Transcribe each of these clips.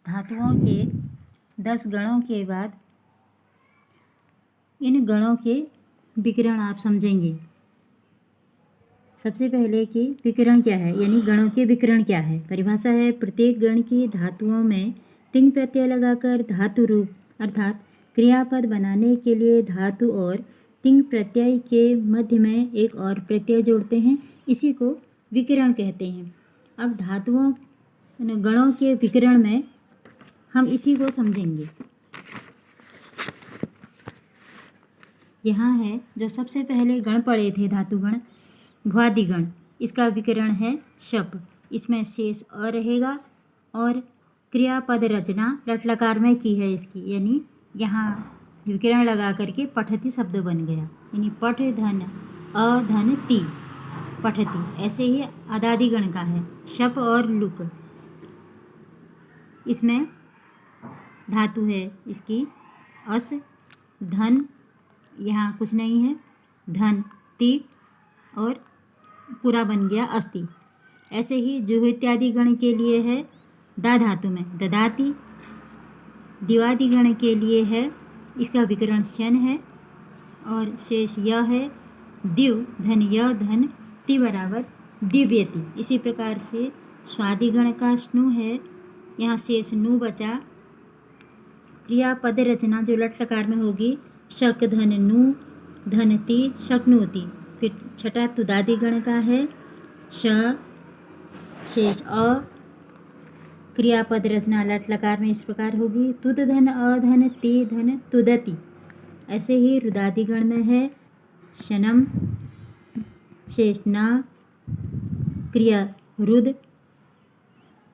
धातुओं के 10 गणों के बाद इन गणों के विकरण आप समझेंगे। सबसे पहले कि विकरण क्या है, यानी गणों के विकरण क्या है। परिभाषा है, प्रत्येक गण की धातुओं में तिंग प्रत्यय लगाकर धातु रूप अर्थात क्रियापद बनाने के लिए धातु और तिंग प्रत्यय के मध्य में एक और प्रत्यय जोड़ते हैं, इसी को विकरण कहते हैं। अब धातुओं गणों के विकरण में हम इसी को समझेंगे। यहाँ है जो सबसे पहले गण पढ़े थे धातुगण, भ्वादिगण। इसका विकरण है शप, इसमें शेष अ रहेगा और क्रियापद रचना लट लकार में की है इसकी, यानी यहाँ विकरण लगा करके पठति शब्द बन गया, यानी पठ धन अधन ती पठति। ऐसे ही अदादिगण का है शप और लुक, इसमें धातु है इसकी अस, धन यहाँ कुछ नहीं है, धन ती और पूरा बन गया अस्ति। ऐसे ही जुह इत्यादि गण के लिए है दा धातु में ददाती। दिवादि गण के लिए है इसका विकरण शन है और शेष य है दिव धन य धन ति बराबर दिव्यति। इसी प्रकार से स्वादिगण का स्नु है, यहाँ शेष नु बचा। क्रियापद रचना जो लट लकार में होगी शक धन नु धन ति शक्नोति। फिर छठा तुदादि गण का है श शेष अ, क्रियापद रचना लट लकार में इस प्रकार होगी तुद धन अधन ति धन तुदति। ऐसे ही रुदादि गण में है शनम शेष न, क्रिया रुद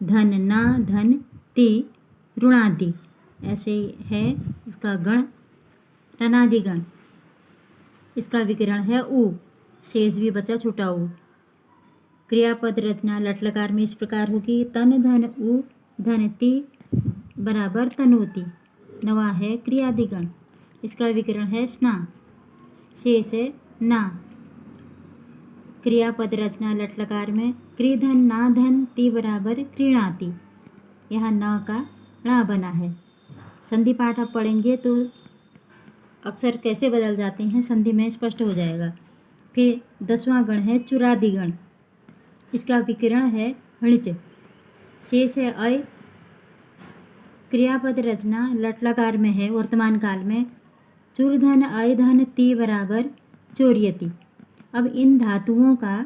धन न धन ति ऋणादि। ऐसे है उसका गण टनादि गण, इसका विकरण है उ, शेष भी बचा छोटा उ। क्रियापद रचना लट लकार में इस प्रकार होगी तन धन उ धन ति बराबर तनोति। नवा है क्रियादिगण, इसका विकरण है स्ना, शेष है ना। क्रियापद रचना लट लकार में क्रिधन ना धन ति बराबर क्रीणाति, यहाँ न का णा बना है। संधि पाठ आप पढ़ेंगे तो अक्षर कैसे बदल जाते हैं संधि में स्पष्ट हो जाएगा। फिर 10वां गण है चुरादिगण, इसका विकरण है हणिच, शेष है अय। क्रियापद रचना लट लकार में है वर्तमान काल में चूर्धन अय धन ति बराबर चोर्यति। अब इन धातुओं का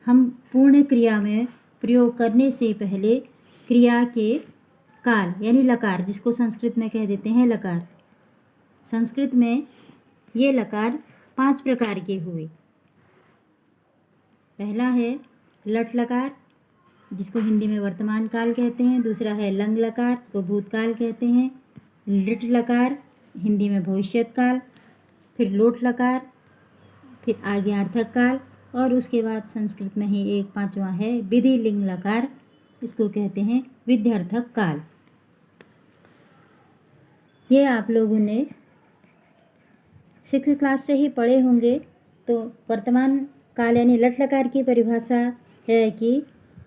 हम पूर्ण क्रिया में प्रयोग करने से पहले क्रिया के काल यानी लकार, जिसको संस्कृत में कह देते हैं लकार, संस्कृत में ये लकार 5 प्रकार के हुए। पहला है लट लकार, जिसको हिंदी में वर्तमान काल कहते हैं। दूसरा है लंग लकार, को भूतकाल कहते हैं। लिट लकार, हिंदी में भविष्यत काल। फिर लोट लकार, फिर आज्ञार्थक काल, और उसके बाद संस्कृत में ही एक 5वां है विधि लिंग लकार, इसको कहते हैं विध्यर्थक काल। ये आप लोगों ने 6th क्लास से ही पढ़े होंगे। तो वर्तमान काल यानी लट लकार की परिभाषा है कि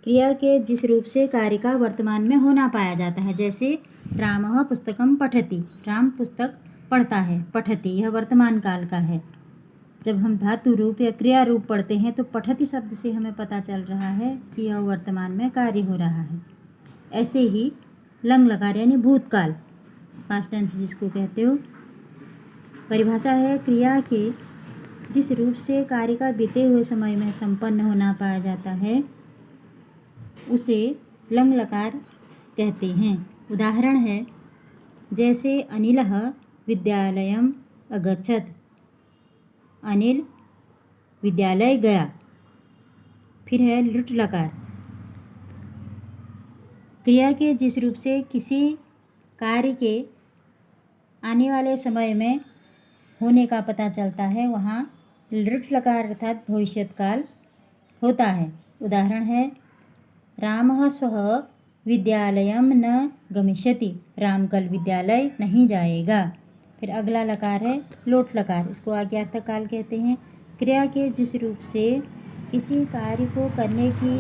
क्रिया के जिस रूप से कार्य का वर्तमान में होना पाया जाता है। जैसे रामः पुस्तकम पठति, राम पुस्तक पढ़ता है, पठति यह वर्तमान काल का है। जब हम धातु रूप या क्रिया रूप पढ़ते हैं तो पठति शब्द से हमें पता चल रहा है कि यह वर्तमान में कार्य हो रहा है। ऐसे ही लंग लकार यानी भूतकाल, पास्ट टेंस जिसको कहते हो, परिभाषा है क्रिया के जिस रूप से कार्य का बीते हुए समय में संपन्न होना पाया जाता है उसे लंग लकार कहते हैं। उदाहरण है जैसे अनिलः विद्यालयम अगच्छत, अनिल विद्यालय गया। फिर है लुट लकार, क्रिया के जिस रूप से किसी कार्य के आने वाले समय में होने का पता चलता है वहाँ लृट लकार अर्थात भविष्यत काल होता है। उदाहरण है रामः स्वः विद्यालयम न गमिष्यति, राम कल विद्यालय नहीं जाएगा। फिर अगला लकार है लोट लकार, इसको आज्ञार्थक काल कहते हैं। क्रिया के जिस रूप से किसी कार्य को करने की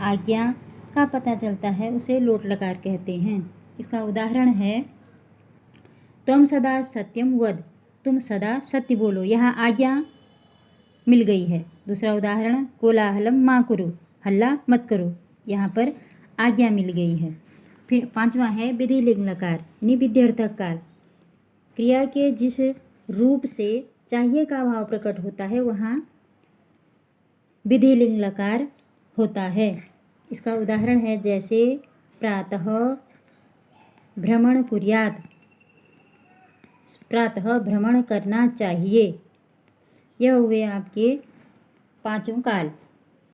आज्ञा का पता चलता है उसे लोट लकार कहते हैं। इसका उदाहरण है त्वं सदा सत्यम वद, तुम सदा सत्य बोलो, यहाँ आज्ञा मिल गई है। दूसरा उदाहरण कोलाहलम मा कुरु, हल्ला मत करो, यहाँ पर आज्ञा मिल गई है। फिर पांचवा है विधि लिंग लकार यानी विध्यर्थक काल। क्रिया के जिस रूप से चाहिए का भाव प्रकट होता है वहाँ विधि लिंग लकार होता है। इसका उदाहरण है जैसे प्रातः भ्रमण कुर्यात्, प्रातः भ्रमण करना चाहिए। यह हुए आपके पांचों काल।